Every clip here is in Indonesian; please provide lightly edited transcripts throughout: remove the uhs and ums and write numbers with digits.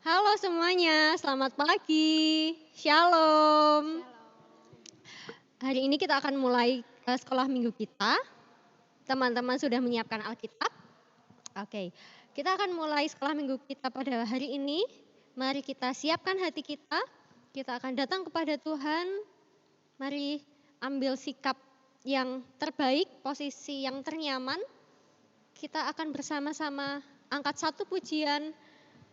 Halo semuanya, selamat pagi. Shalom. Hari ini kita akan mulai sekolah minggu kita. Teman-teman sudah menyiapkan Alkitab? Oke, kita akan mulai sekolah minggu kita pada hari ini. Mari kita siapkan hati kita. Kita akan datang kepada Tuhan. Mari ambil sikap yang terbaik, posisi yang ternyaman. Kita akan bersama-sama angkat satu pujian,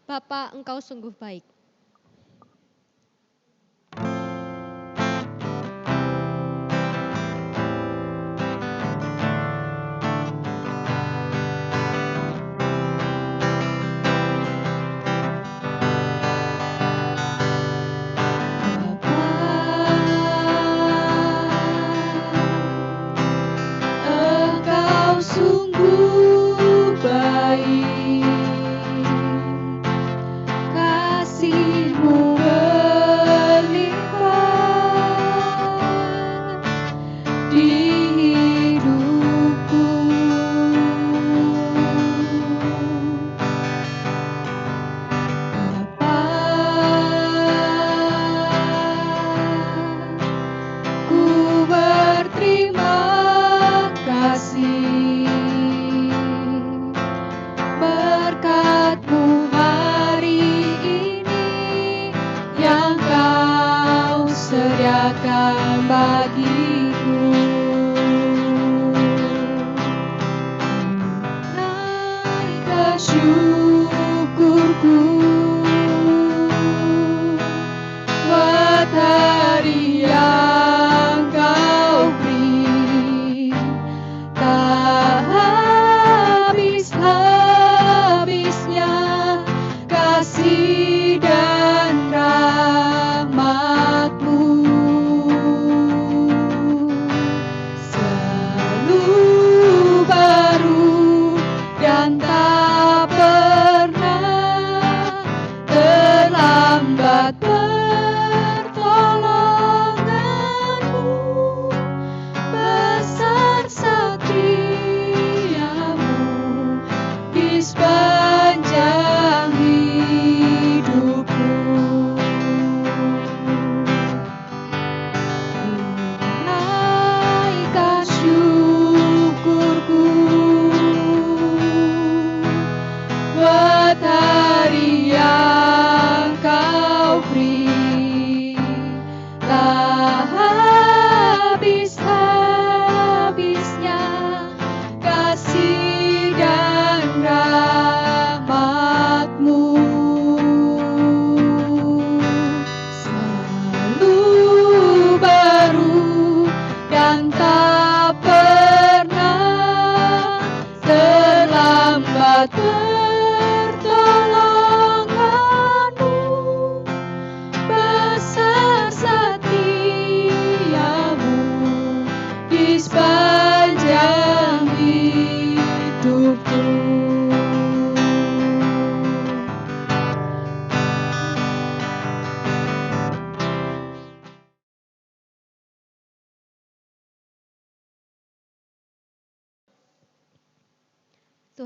Bapa, Engkau sungguh baik.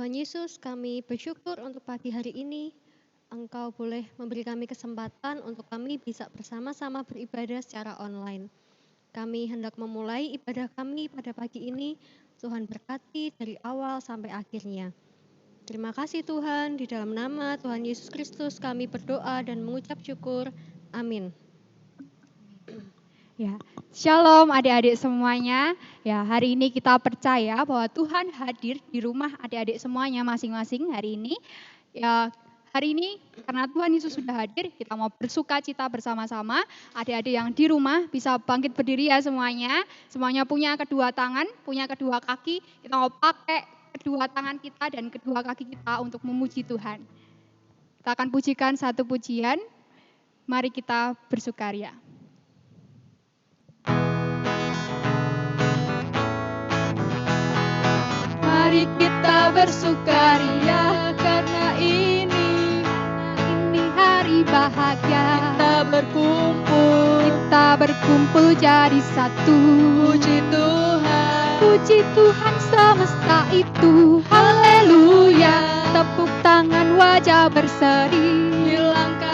Tuhan Yesus, kami bersyukur untuk pagi hari ini. Engkau boleh memberi kami kesempatan untuk kami bisa bersama-sama beribadah secara online. Kami hendak memulai ibadah kami pada pagi ini. Tuhan berkati dari awal sampai akhirnya. Terima kasih Tuhan, di dalam nama Tuhan Yesus Kristus kami berdoa dan mengucap syukur. Amin. Ya, Shalom adik-adik semuanya. Ya, hari ini kita percaya bahwa Tuhan hadir di rumah adik-adik semuanya masing-masing hari ini. Ya, hari ini karena Tuhan Yesus sudah hadir, kita mau bersuka cita bersama-sama. Adik-adik yang di rumah bisa bangkit berdiri ya semuanya. Semuanya punya kedua tangan, punya kedua kaki. Kita mau pakai kedua tangan kita dan kedua kaki kita untuk memuji Tuhan. Kita akan pujikan satu pujian. Mari kita bersukaria. Mari kita bersukaria karena ini hari bahagia. Kita berkumpul jadi satu. Puji Tuhan semesta itu. Haleluya. Tepuk tangan wajah berseri. Hilangkan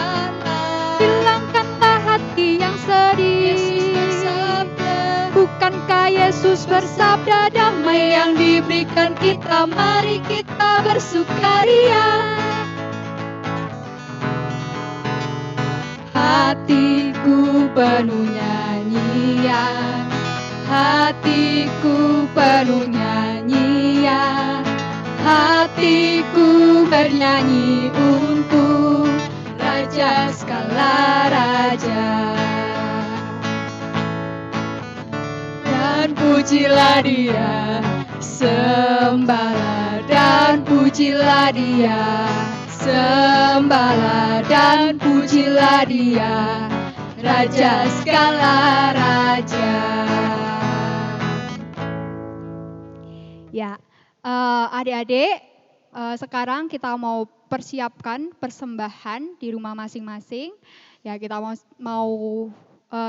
Yesus bersabda, damai yang diberikan kita, mari kita bersukaria. Hatiku penuh nyanyian, hatiku penuh nyanyian, hatiku bernyanyi untuk Raja segala raja. Dan pujilah Dia, sembahlah dan pujilah Dia, sembahlah dan pujilah Dia, Raja segala raja. Ya, adik-adik, sekarang kita mau persiapkan persembahan di rumah masing-masing. Ya, kita mau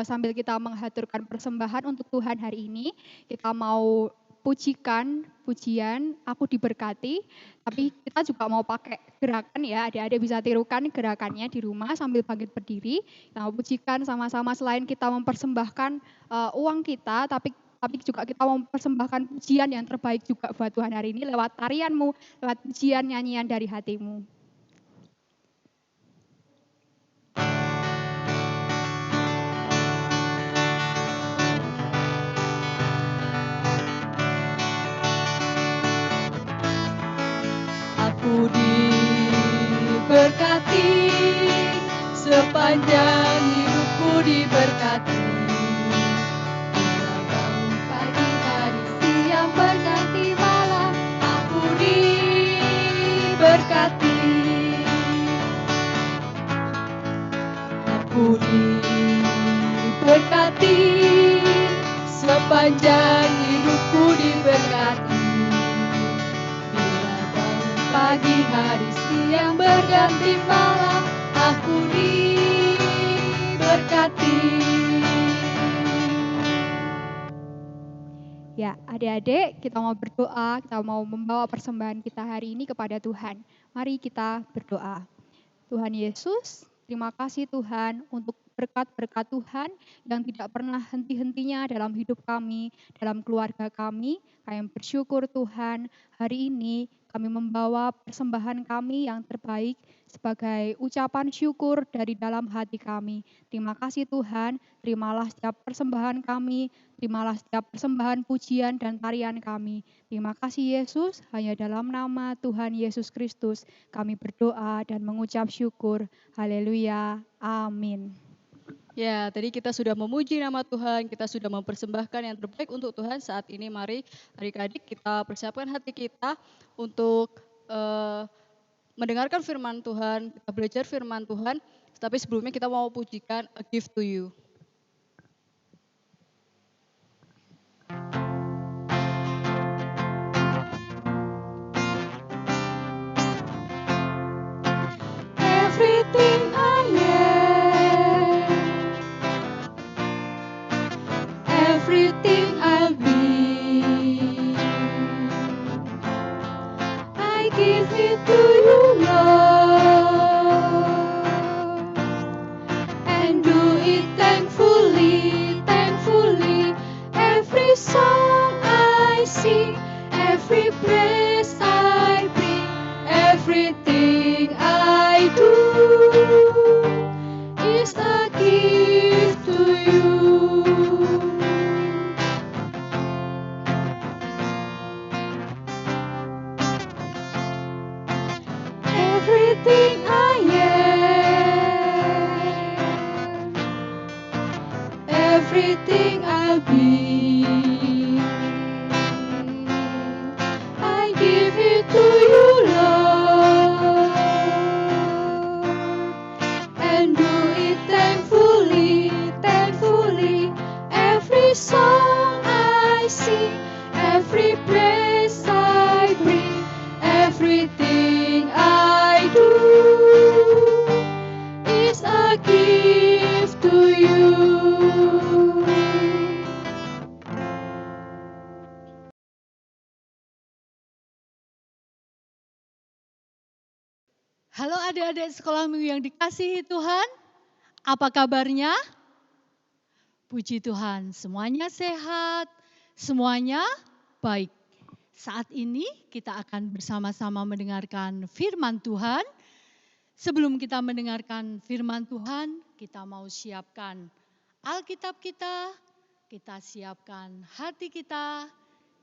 sambil kita menghaturkan persembahan untuk Tuhan hari ini, kita mau pujikan pujian Aku Diberkati, tapi kita juga mau pakai gerakan ya, adik-adik bisa tirukan gerakannya di rumah sambil bangkit berdiri. Kita mau pujikan sama-sama selain kita mempersembahkan uang kita, tapi juga kita mau mempersembahkan pujian yang terbaik juga buat Tuhan hari ini lewat tarianmu, lewat pujian nyanyian dari hatimu. Aku diberkati, sepanjang hidupku diberkati. Beragam pagi, hari, siang, berganti malam, aku diberkati. Aku diberkati, sepanjang hidupku diberkati. Pagi, hari, siang, berganti malam, aku diberkati. Ya, adik-adik, kita mau berdoa, kita mau membawa persembahan kita hari ini kepada Tuhan. Mari kita berdoa. Tuhan Yesus, terima kasih Tuhan untuk berkat-berkat Tuhan yang tidak pernah henti-hentinya dalam hidup kami, dalam keluarga kami. Kami bersyukur Tuhan, hari ini kami membawa persembahan kami yang terbaik sebagai ucapan syukur dari dalam hati kami. Terima kasih Tuhan, terimalah setiap persembahan kami, terimalah setiap persembahan pujian dan tarian kami. Terima kasih Yesus, hanya dalam nama Tuhan Yesus Kristus kami berdoa dan mengucap syukur. Haleluya, amin. Ya, tadi kita sudah memuji nama Tuhan, kita sudah mempersembahkan yang terbaik untuk Tuhan. Saat ini mari adik-adik kita persiapkan hati kita untuk mendengarkan firman Tuhan, kita belajar firman Tuhan. Tapi sebelumnya kita mau pujikan A Gift to You. Everything I am, everything I'll be, I give it to you, Lord, and do it thankfully, thankfully. Every song I sing, every praise I bring, everything I do is a gift to you. Everything I am, everything I'll be, I give it to you, Lord, and do it thankfully, thankfully. Every song I sing, every praise I bring, everything I do is a gift to you. Halo adik-adik sekolah minggu yang dikasihi Tuhan, apa kabarnya? Puji Tuhan, semuanya sehat, Semuanya baik. Saat ini kita akan bersama-sama mendengarkan firman Tuhan. Sebelum kita mendengarkan firman Tuhan, kita mau siapkan Alkitab kita siapkan hati kita,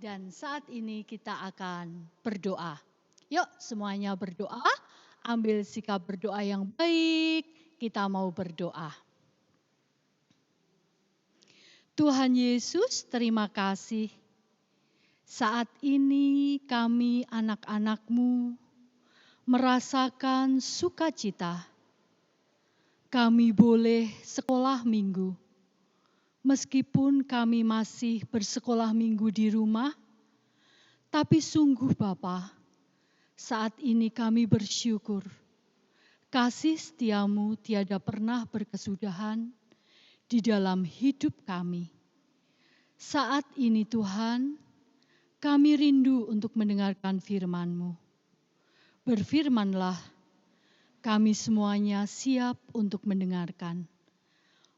dan saat ini kita akan berdoa. Yuk semuanya berdoa, ambil sikap berdoa yang baik, kita mau berdoa. Tuhan Yesus, terima kasih. Saat ini kami anak-anak-Mu merasakan sukacita. Kami boleh sekolah minggu. Meskipun kami masih bersekolah minggu di rumah, tapi sungguh Bapa, saat ini kami bersyukur. Kasih setiamu tiada pernah berkesudahan di dalam hidup kami. Saat ini Tuhan, kami rindu untuk mendengarkan firman-Mu. Berfirmanlah, kami semuanya siap untuk mendengarkan.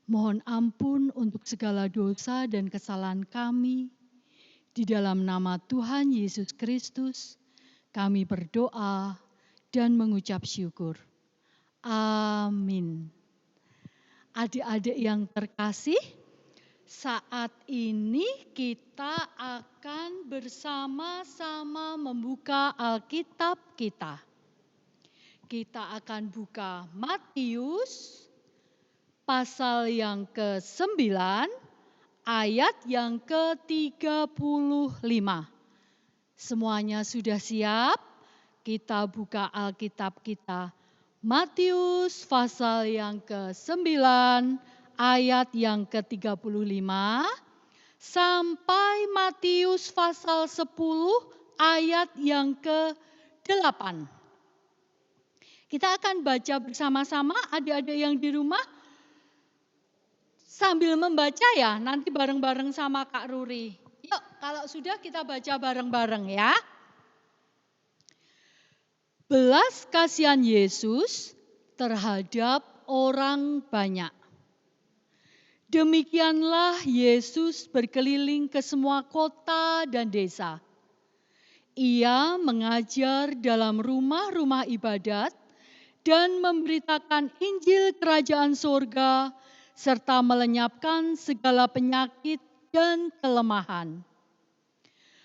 Mohon ampun untuk segala dosa dan kesalahan kami. Di dalam nama Tuhan Yesus Kristus, kami berdoa dan mengucap syukur. Amin. Adik-adik yang terkasih, saat ini kita akan bersama-sama membuka Alkitab kita. Kita akan buka Matius pasal yang ke-9, ayat yang ke-35. Semuanya sudah siap? Kita buka Alkitab kita. Matius pasal yang ke-9, ayat yang ke-35, sampai Matius pasal 10, ayat yang ke-8. Kita akan baca bersama-sama, adik-adik yang di rumah, sambil membaca ya, nanti bareng-bareng sama Kak Ruri. Yuk, kalau sudah kita baca bareng-bareng ya. Belas kasihan Yesus terhadap orang banyak. Demikianlah Yesus berkeliling ke semua kota dan desa. Ia mengajar dalam rumah-rumah ibadat dan memberitakan Injil Kerajaan Sorga serta melenyapkan segala penyakit dan kelemahan.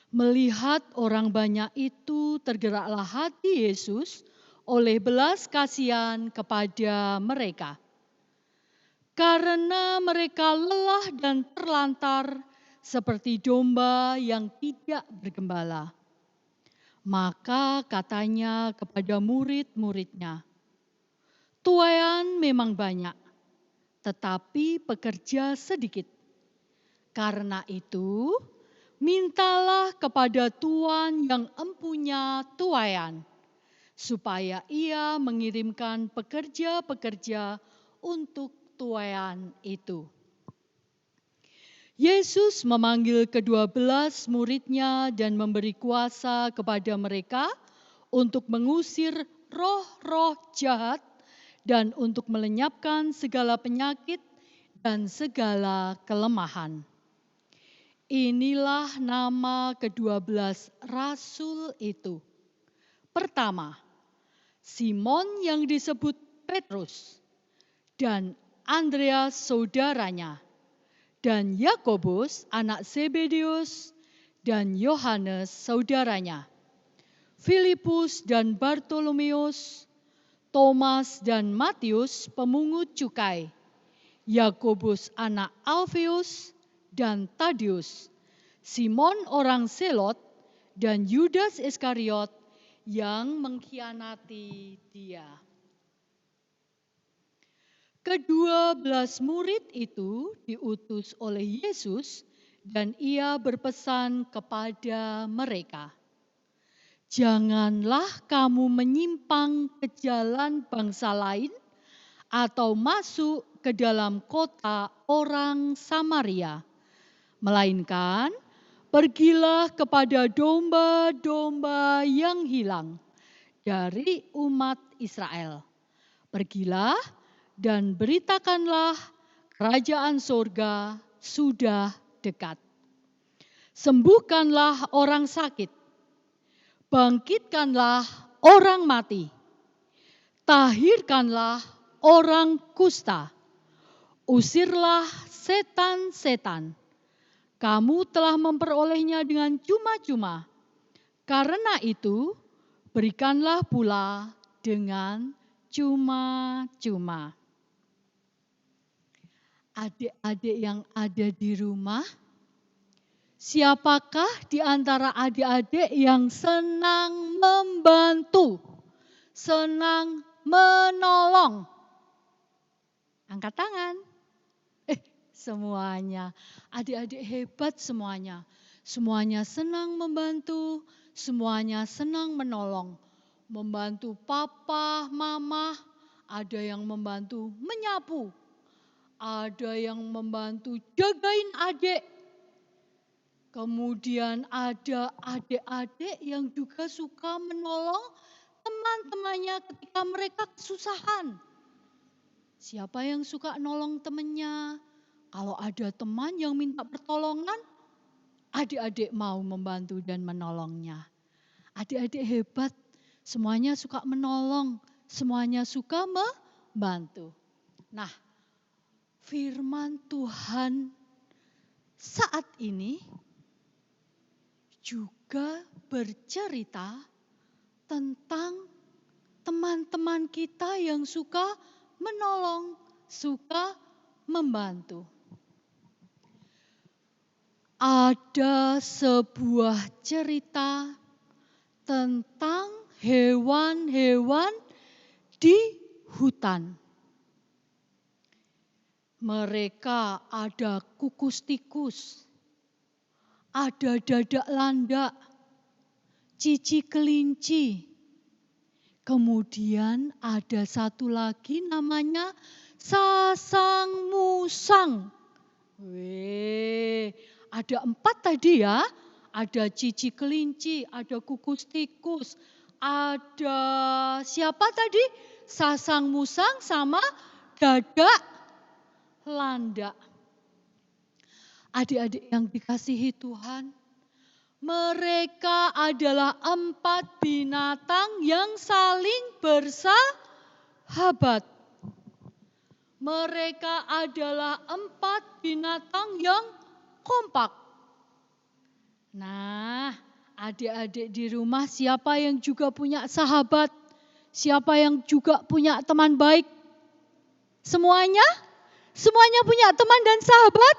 Melihat orang banyak itu, tergeraklah hati Yesus oleh belas kasihan kepada mereka. Karena mereka lelah dan terlantar seperti domba yang tidak bergembala. Maka katanya kepada murid-muridnya, tuaian memang banyak, tetapi pekerja sedikit. Karena itu, mintalah kepada Tuan yang empunya tuaian, supaya ia mengirimkan pekerja-pekerja untuk tuaian itu. Yesus memanggil ke-12 muridnya dan memberi kuasa kepada mereka untuk mengusir roh-roh jahat dan untuk melenyapkan segala penyakit dan segala kelemahan. Inilah nama ke-12 rasul itu. Pertama, Simon yang disebut Petrus, dan Andreas saudaranya, dan Yakobus anak Zebedeus, dan Yohanes saudaranya, Filipus dan Bartolomeus, Thomas dan Matius pemungut cukai, Yakobus anak Alfeus dan Tadius, Simon orang Selot, dan Yudas Iskariot yang mengkhianati dia. Ke-12 murid itu diutus oleh Yesus dan ia berpesan kepada mereka, janganlah kamu menyimpang ke jalan bangsa lain atau masuk ke dalam kota orang Samaria, melainkan pergilah kepada domba-domba yang hilang dari umat Israel. Pergilah dan beritakanlah kerajaan sorga sudah dekat. sembuhkanlah orang sakit, bangkitkanlah orang mati, tahirkanlah orang kusta, usirlah setan-setan. Kamu telah memperolehnya dengan cuma-cuma. Karena itu, berikanlah pula dengan cuma-cuma. Adik-adik yang ada di rumah, siapakah di antara adik-adik yang senang membantu, senang menolong? Angkat tangan. Semuanya. Adik-adik hebat semuanya. Semuanya senang membantu, semuanya senang menolong. Membantu papa, mama, ada yang membantu menyapu. Ada yang membantu jagain adik. Kemudian ada adik-adik yang juga suka menolong teman-temannya ketika mereka kesusahan. Siapa yang suka nolong temannya? Kalau ada teman yang minta pertolongan, adik-adik mau membantu dan menolongnya. Adik-adik hebat, semuanya suka menolong, semuanya suka membantu. Nah, firman Tuhan saat ini juga bercerita tentang teman-teman kita yang suka menolong, suka membantu. Ada sebuah cerita tentang hewan-hewan di hutan. Mereka ada kukus tikus, ada dadak landak, cici kelinci. Kemudian ada satu lagi namanya sasang musang. Ada 4 tadi ya. Ada cici kelinci, ada kukus tikus, ada siapa tadi? Sasang musang sama dadak landak. Adik-adik yang dikasihi Tuhan, mereka adalah 4 binatang yang saling bersahabat. Mereka adalah 4 binatang yang kompak. Nah, adik-adik di rumah siapa yang juga punya sahabat? Siapa yang juga punya teman baik? Semuanya? Semuanya punya teman dan sahabat?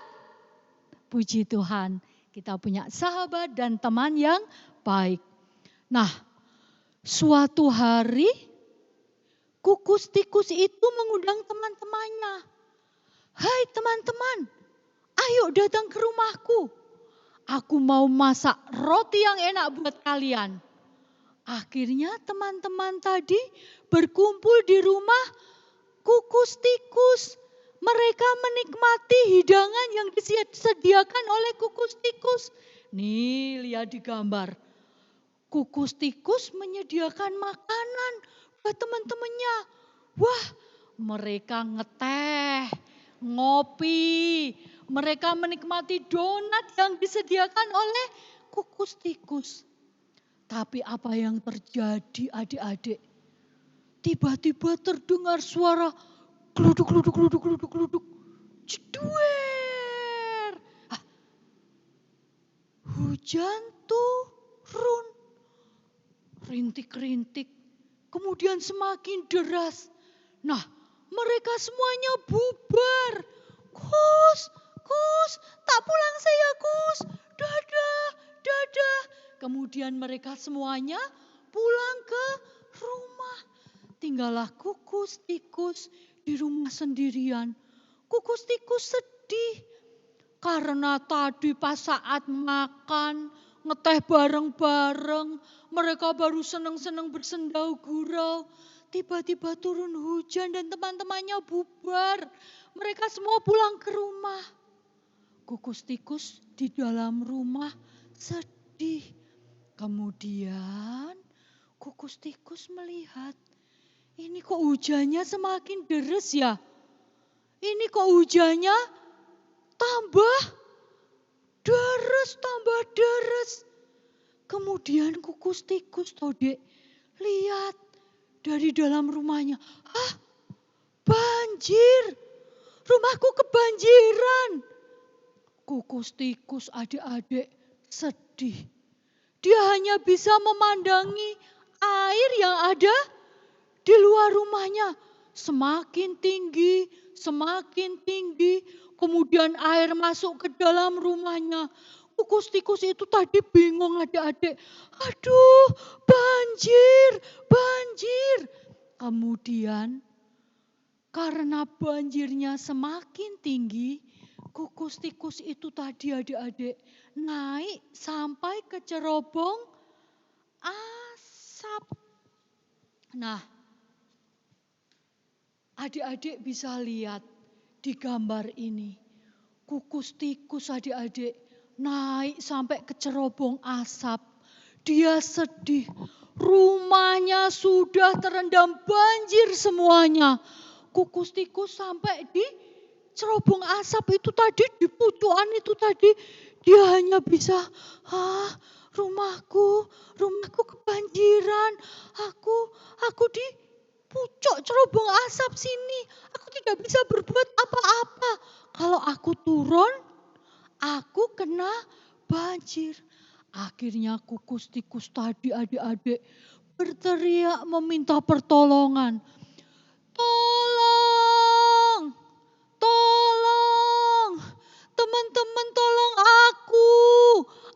Puji Tuhan, kita punya sahabat dan teman yang baik. Nah, suatu hari kukus tikus itu mengundang teman-temannya. Hai teman-teman, ayo datang ke rumahku. Aku mau masak roti yang enak buat kalian. Akhirnya teman-teman tadi berkumpul di rumah kukus tikus. Mereka menikmati hidangan yang disediakan oleh kukus tikus. Nih, lihat di gambar. Kukus tikus menyediakan makanan buat teman-temannya. Wah, mereka ngeteh, ngopi. Mereka menikmati donat yang disediakan oleh kukus tikus. Tapi apa yang terjadi adik-adik? Tiba-tiba terdengar suara gluduk, gluduk, gluduk, gluduk, gluduk. Ceduer. Hujan turun. Rintik-rintik. Kemudian semakin deras. Nah, mereka semuanya bubar. Kus, kus, tak pulang saya kus. Dadah, dadah. Kemudian mereka semuanya pulang ke rumah. Tinggallah kukus tikus di rumah sendirian. Kukus tikus sedih karena tadi pas saat makan ngeteh bareng-bareng, mereka baru senang-senang bersendau gurau. Tiba-tiba turun hujan dan teman-temannya bubar. Mereka semua pulang ke rumah. Kukus tikus di dalam rumah sedih. Kemudian kukus tikus melihat, ini kok hujannya semakin deres ya? Ini kok hujannya tambah Deres tambah deres. Kemudian kukus tikus toh Dek. Lihat dari dalam rumahnya. Hah, banjir. Rumahku kebanjiran. Kukus tikus adik-adik sedih. Dia hanya bisa memandangi air yang ada di luar rumahnya. Semakin tinggi, kemudian air masuk ke dalam rumahnya. Kukus tikus itu tadi bingung adik-adik. Aduh, banjir, banjir. Kemudian karena banjirnya semakin tinggi, kukus tikus itu tadi adik-adik naik sampai ke cerobong asap. Nah, adik-adik bisa lihat di gambar ini. Kukus tikus adik-adik naik sampai ke cerobong asap. Dia sedih. Rumahnya sudah terendam banjir semuanya. Kukus tikus sampai di cerobong asap itu tadi, di pucuan itu tadi. Dia hanya bisa, rumahku kebanjiran. Aku di pucuk cerobong asap sini. Aku tidak bisa berbuat apa-apa. Kalau aku turun, aku kena banjir. Akhirnya kukus tikus tadi adik-adik berteriak meminta pertolongan. Tolong, tolong, teman-teman tolong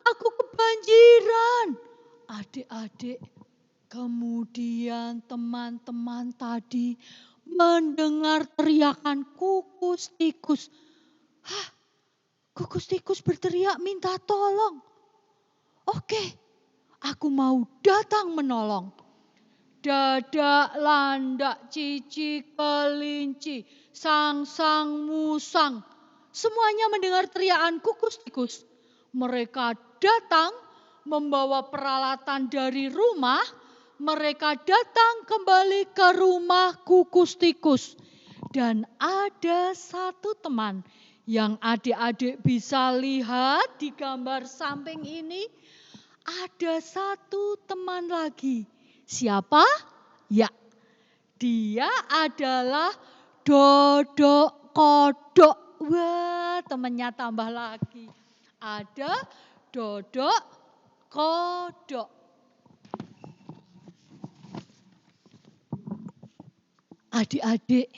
aku kebanjiran. Adik-adik, kemudian teman-teman tadi mendengar teriakan kukus tikus. Hah, kukus tikus berteriak minta tolong. Oke, aku mau datang menolong. Dadak landak cici kelinci sang musang. Semuanya mendengar teriakan kukus tikus. Mereka datang membawa peralatan dari rumah. Mereka datang kembali ke rumah kukus tikus. Dan ada satu teman yang adik-adik bisa lihat di gambar samping ini. Ada satu teman lagi. Siapa? Ya, dia adalah Dodok Kodok. Wah, temannya tambah lagi. Ada Dodok Kodok. Adik-adik,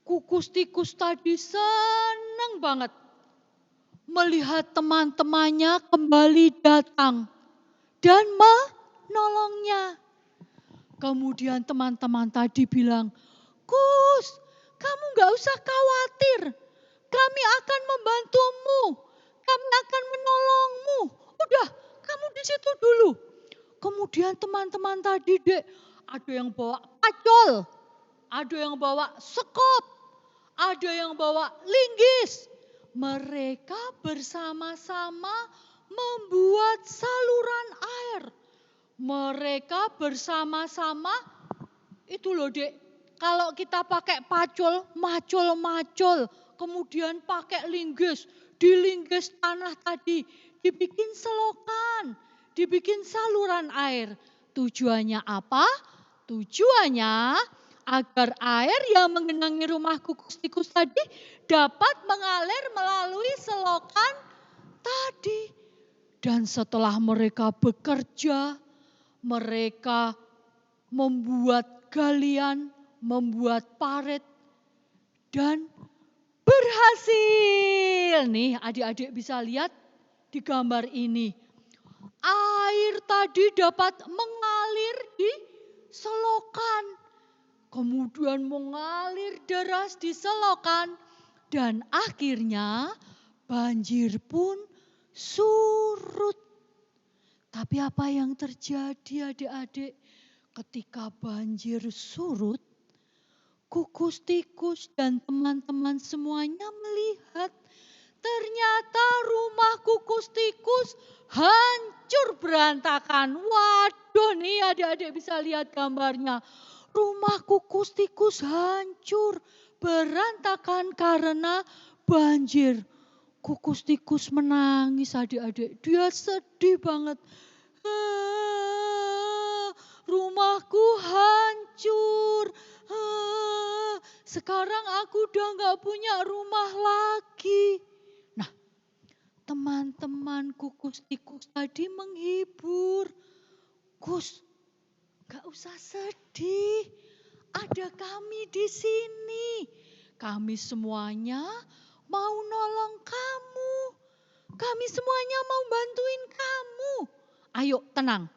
kukus tikus tadi senang banget melihat teman-temannya kembali datang dan menolongnya. Kemudian teman-teman tadi bilang, Kus, kamu gak usah khawatir. Kami akan membantumu. Kami akan menolongmu. Udah, kamu di situ dulu. Kemudian teman-teman tadi ada yang bawa pacul, ada yang bawa sekop, ada yang bawa linggis. Mereka bersama-sama membuat saluran air. Mereka bersama-sama, itu loh Dek, kalau kita pakai pacul, macul, kemudian pakai linggis, dilinggis tanah tadi, dibikin selokan, dibikin saluran air. Tujuannya apa? Tujuannya agar air yang menggenangi rumah kukus tikus tadi dapat mengalir melalui selokan tadi. Dan setelah mereka bekerja, mereka membuat galian, membuat parit, dan berhasil. Nih adik-adik bisa lihat di gambar ini. Air tadi dapat mengalir di selokan. Kemudian mengalir deras di selokan. Dan akhirnya banjir pun surut. Tapi apa yang terjadi adik-adik ketika banjir surut? Kukus tikus dan teman-teman semuanya melihat ternyata rumah kukus tikus hancur berantakan. Waduh nih adik-adik bisa lihat gambarnya. Rumah kukus tikus hancur berantakan karena banjir. kukus tikus menangis adik-adik. Dia sedih banget. Rumahku hancur. Sekarang aku udah gak punya rumah lagi. Nah, teman-teman kukus tikus tadi menghibur. Kus, gak usah sedih. Ada kami di sini. Kami semuanya mau nolong kamu. Kami semuanya mau bantuin kamu. Ayo tenang.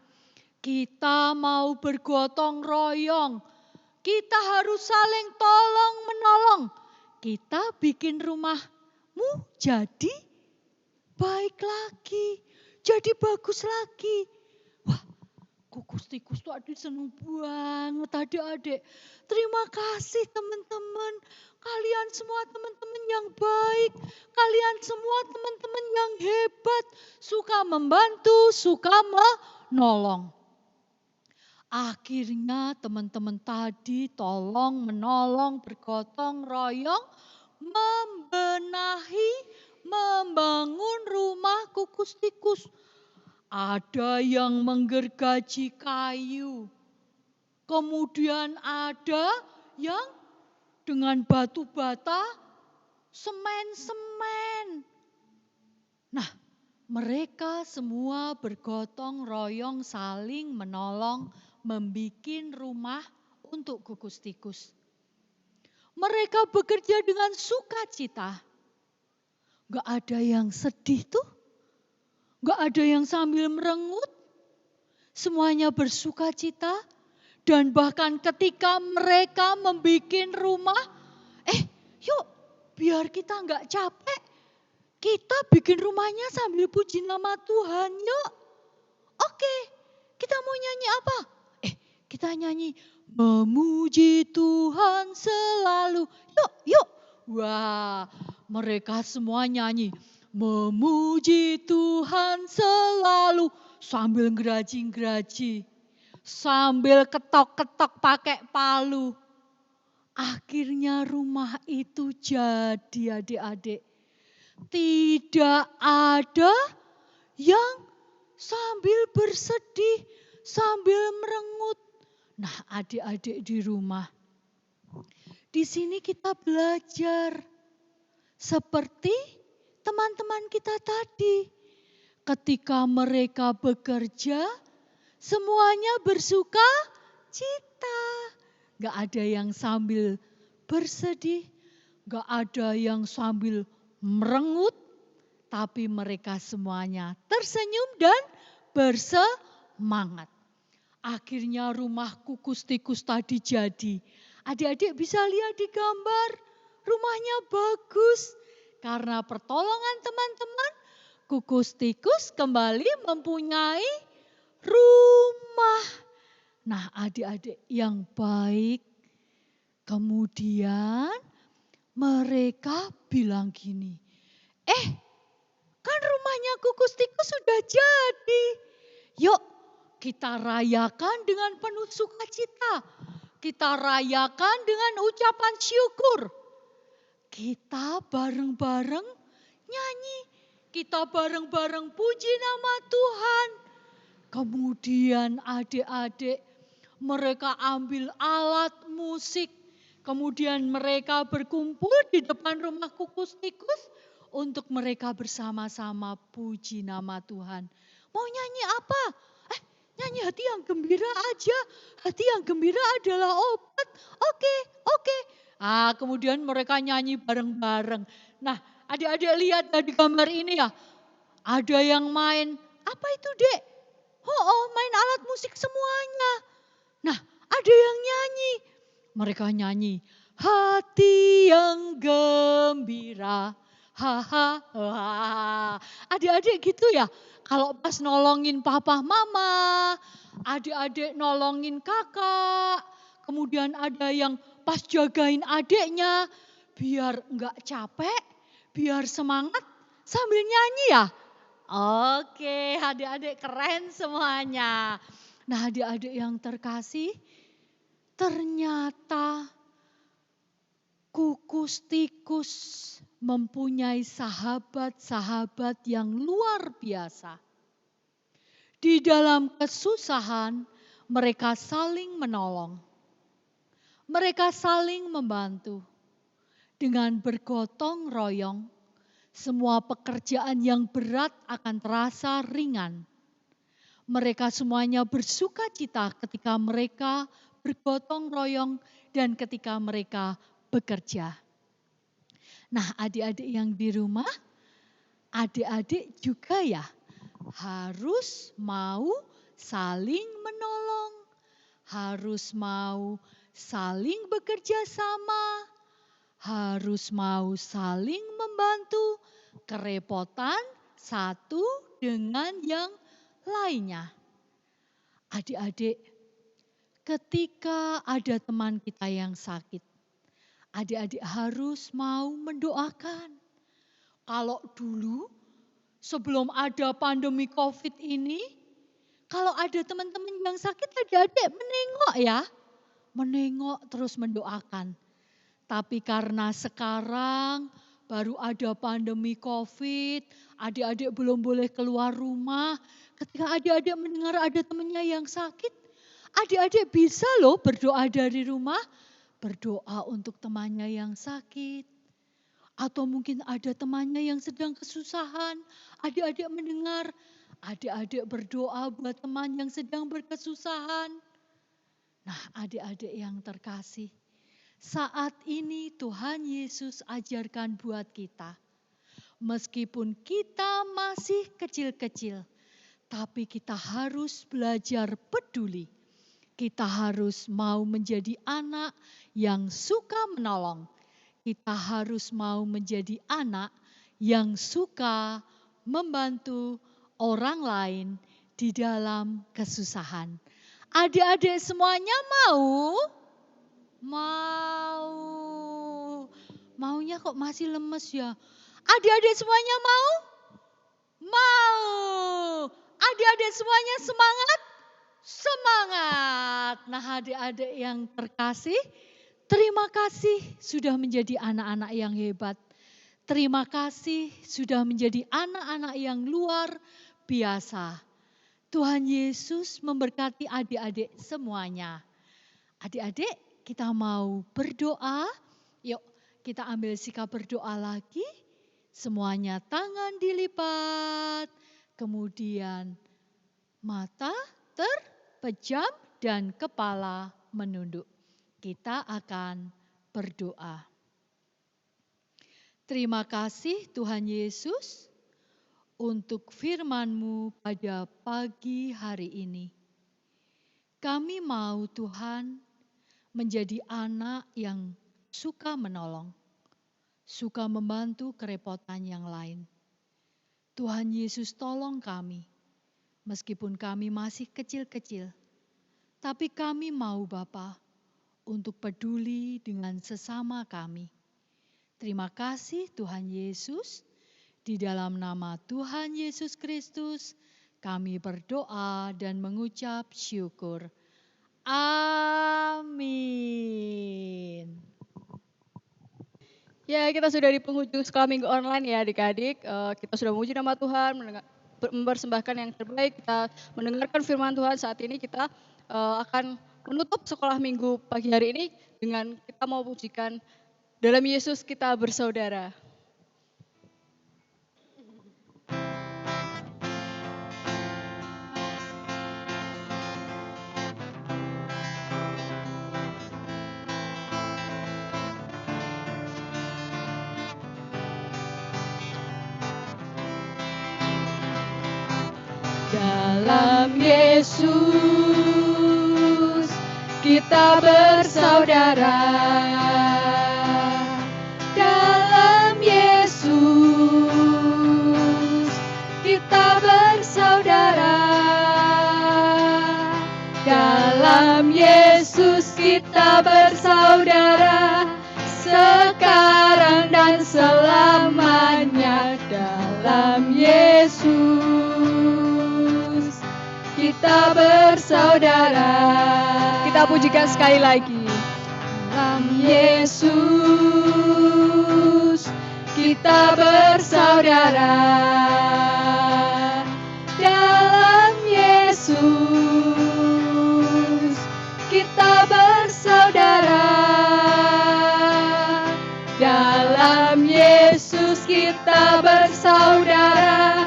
Kita mau bergotong royong. Kita harus saling tolong menolong. Kita bikin rumahmu jadi baik lagi. Jadi bagus lagi. Wah, kukus tikus tuh seneng banget adik-adik. Terima kasih teman-teman. Kalian semua teman-teman yang baik. Kalian semua teman-teman yang hebat. Suka membantu, suka menolong. Akhirnya teman-teman tadi tolong menolong bergotong royong membenahi, membangun rumah kukus tikus. Ada yang menggergaji kayu. Kemudian ada yang dengan batu bata, semen-semen. Nah, mereka semua bergotong royong saling menolong membikin rumah untuk kukus tikus. Mereka bekerja dengan sukacita. Gak ada yang sedih tuh. Gak ada yang sambil merengut. Semuanya bersukacita. Dan bahkan ketika mereka membikin rumah, yuk biar kita gak capek. Kita bikin rumahnya sambil puji nama Tuhan, yuk. Oke, kita mau nyanyi apa? Kita nyanyi memuji Tuhan selalu. Yuk. Wah, mereka semua nyanyi memuji Tuhan selalu sambil geraji-geraji, sambil ketok-ketok pakai palu. Akhirnya rumah itu jadi adik-adik. Tidak ada yang sambil bersedih, sambil merengut. Nah, adik-adik di rumah, di sini kita belajar seperti teman-teman kita tadi. Ketika mereka bekerja, semuanya bersuka cita. Gak ada yang sambil bersedih, gak ada yang sambil merengut, tapi mereka semuanya tersenyum dan bersemangat. Akhirnya rumah kukus tikus tadi jadi. Adik-adik bisa lihat di gambar, rumahnya bagus. Karena pertolongan teman-teman, kukus tikus kembali mempunyai rumah. Nah, adik-adik yang baik, kemudian mereka bilang gini, kan rumahnya kukus tikus sudah jadi. Yuk kita rayakan dengan penuh sukacita. Kita rayakan dengan ucapan syukur. Kita bareng-bareng nyanyi. Kita bareng-bareng puji nama Tuhan. Kemudian adik-adik mereka ambil alat musik. Kemudian mereka berkumpul di depan rumah kukus tikus untuk mereka bersama-sama puji nama Tuhan. Mau nyanyi apa? Nyanyi hati yang gembira aja. Hati yang gembira adalah obat. Oke. Kemudian mereka nyanyi bareng-bareng. Nah, adik-adik lihat di gambar ini ya. Ada yang main, apa itu dek? Main alat musik semuanya. Nah, ada yang nyanyi. Mereka nyanyi, hati yang gembira. Adik-adik gitu ya. Kalau pas nolongin papa mama, adik-adik nolongin kakak, kemudian ada yang pas jagain adiknya, biar enggak capek, biar semangat sambil nyanyi ya. Oke, adik-adik keren semuanya. Nah, adik-adik yang terkasih, ternyata kukus tikus mempunyai sahabat-sahabat yang luar biasa. Di dalam kesusahan, mereka saling menolong. Mereka saling membantu. Dengan bergotong royong, semua pekerjaan yang berat akan terasa ringan. Mereka semuanya bersuka cita ketika mereka bergotong royong dan ketika mereka bekerja. Nah, adik-adik yang di rumah, adik-adik juga ya harus mau saling menolong, harus mau saling bekerja sama, harus mau saling membantu kerepotan satu dengan yang lainnya. Adik-adik, ketika ada teman kita yang sakit, adik-adik harus mau mendoakan. Kalau dulu sebelum ada pandemi COVID ini, kalau ada teman-teman yang sakit, adik-adik menengok ya. Menengok terus mendoakan. Tapi karena sekarang baru ada pandemi COVID, adik-adik belum boleh keluar rumah. Ketika adik-adik mendengar ada temannya yang sakit, adik-adik bisa loh berdoa dari rumah. Berdoa untuk temannya yang sakit. Atau mungkin ada temannya yang sedang kesusahan, adik-adik mendengar, adik-adik berdoa buat teman yang sedang berkesusahan. Nah, adik-adik yang terkasih, saat ini Tuhan Yesus ajarkan buat kita. Meskipun kita masih kecil-kecil, tapi kita harus belajar peduli. Kita harus mau menjadi anak yang suka menolong. Kita harus mau menjadi anak yang suka membantu orang lain di dalam kesusahan. Adik-adik semuanya mau? Mau. Maunya kok masih lemes ya? Adik-adik semuanya mau? Mau. Adik-adik semuanya semangat? Semangat. Nah, adik-adik yang terkasih, terima kasih sudah menjadi anak-anak yang hebat. Terima kasih sudah menjadi anak-anak yang luar biasa. Tuhan Yesus memberkati adik-adik semuanya. Adik-adik, kita mau berdoa. Yuk, kita ambil sikap berdoa lagi. Semuanya tangan dilipat. Kemudian mata terpejam dan kepala menunduk. Kita akan berdoa. Terima kasih Tuhan Yesus untuk firman-Mu pada pagi hari ini. Kami mau Tuhan menjadi anak yang suka menolong, suka membantu kerepotan yang lain. Tuhan Yesus tolong kami, meskipun kami masih kecil-kecil, tapi kami mau Bapa untuk peduli dengan sesama kami. Terima kasih Tuhan Yesus, di dalam nama Tuhan Yesus Kristus kami berdoa dan mengucap syukur. Amin. Ya, kita sudah di penghujung sekolah minggu online ya adik-adik. Kita sudah memuji nama Tuhan, mempersembahkan yang terbaik. Kita mendengarkan firman Tuhan. Saat ini kita akan menutup sekolah minggu pagi hari ini dengan kita mau pujikan dalam Yesus kita bersaudara. Dalam Yesus kita bersaudara. Dalam Yesus kita bersaudara. Dalam Yesus kita bersaudara. Sekarang dan selamanya dalam Yesus kita bersaudara. Kita pujikan sekali lagi. Dalam Yesus kita bersaudara. Dalam Yesus kita bersaudara. Dalam Yesus kita bersaudara,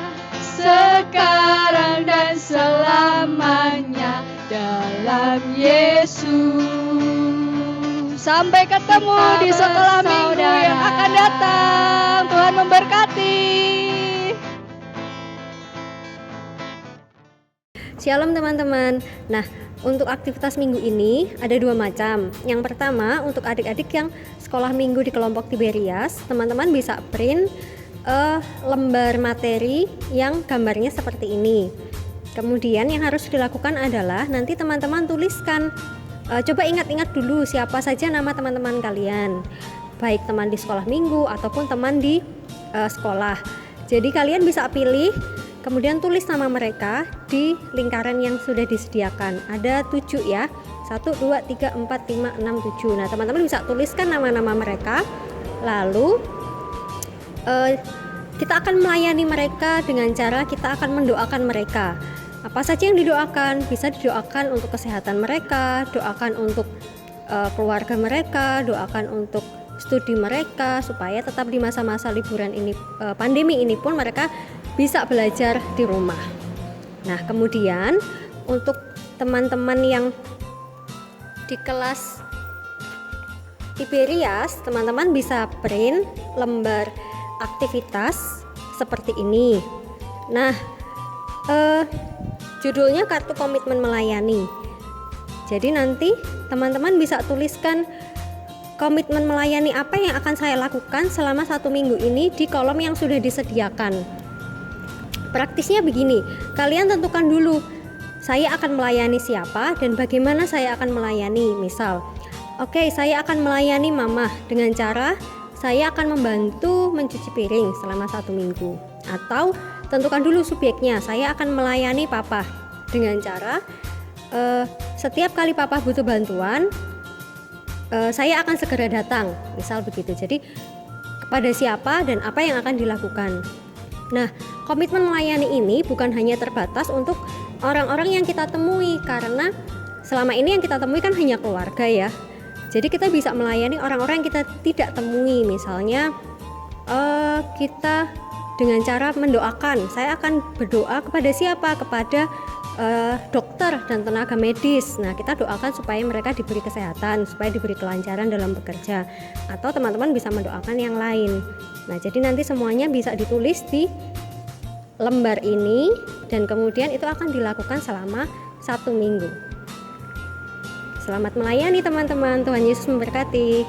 sekarang dan selamanya. Dalam Yesus. Sampai ketemu Kita di sekolah minggu bersaudara. yang akan datang. Tuhan memberkati. Shalom teman-teman. Nah, untuk aktivitas minggu ini ada 2 macam. Yang pertama, untuk adik-adik yang sekolah minggu di kelompok Tiberias, teman-teman bisa print lembar materi yang gambarnya seperti ini. Kemudian yang harus dilakukan adalah nanti teman-teman tuliskan, coba ingat-ingat dulu siapa saja nama teman-teman kalian, baik teman di sekolah minggu ataupun teman di sekolah. Jadi kalian bisa pilih, kemudian tulis nama mereka di lingkaran yang sudah disediakan. Ada 7 ya, 1, 2, 3, 4, 5, 6, 7. Nah teman-teman bisa tuliskan nama-nama mereka. Lalu kita akan melayani mereka dengan cara kita akan mendoakan mereka. Apa saja yang didoakan? Bisa didoakan untuk kesehatan mereka, doakan untuk keluarga mereka, doakan untuk studi mereka supaya tetap di masa-masa liburan ini, pandemi ini pun mereka bisa belajar di rumah. Nah, kemudian untuk teman-teman yang di kelas Tiberias, teman-teman bisa print lembar aktivitas seperti ini. Nah, judulnya kartu komitmen melayani. Jadi nanti teman-teman bisa tuliskan komitmen melayani apa yang akan saya lakukan selama 1 minggu ini di kolom yang sudah disediakan. Praktisnya begini, kalian tentukan dulu saya akan melayani siapa dan bagaimana saya akan melayani. Misal, oke, saya akan melayani mama dengan cara saya akan membantu mencuci piring selama 1 minggu. Atau tentukan dulu subjeknya, saya akan melayani papa dengan cara setiap kali papa butuh bantuan, saya akan segera datang, misal begitu. Jadi kepada siapa dan apa yang akan dilakukan. Nah, komitmen melayani ini bukan hanya terbatas untuk orang-orang yang kita temui, karena selama ini yang kita temui kan hanya keluarga ya. Jadi kita bisa melayani orang-orang yang kita tidak temui. Misalnya kita dengan cara mendoakan, saya akan berdoa kepada siapa? Kepada dokter dan tenaga medis. Nah, kita doakan supaya mereka diberi kesehatan, supaya diberi kelancaran dalam bekerja. Atau teman-teman bisa mendoakan yang lain. Nah, jadi nanti semuanya bisa ditulis di lembar ini dan kemudian itu akan dilakukan selama 1 minggu. Selamat melayani teman-teman, Tuhan Yesus memberkati.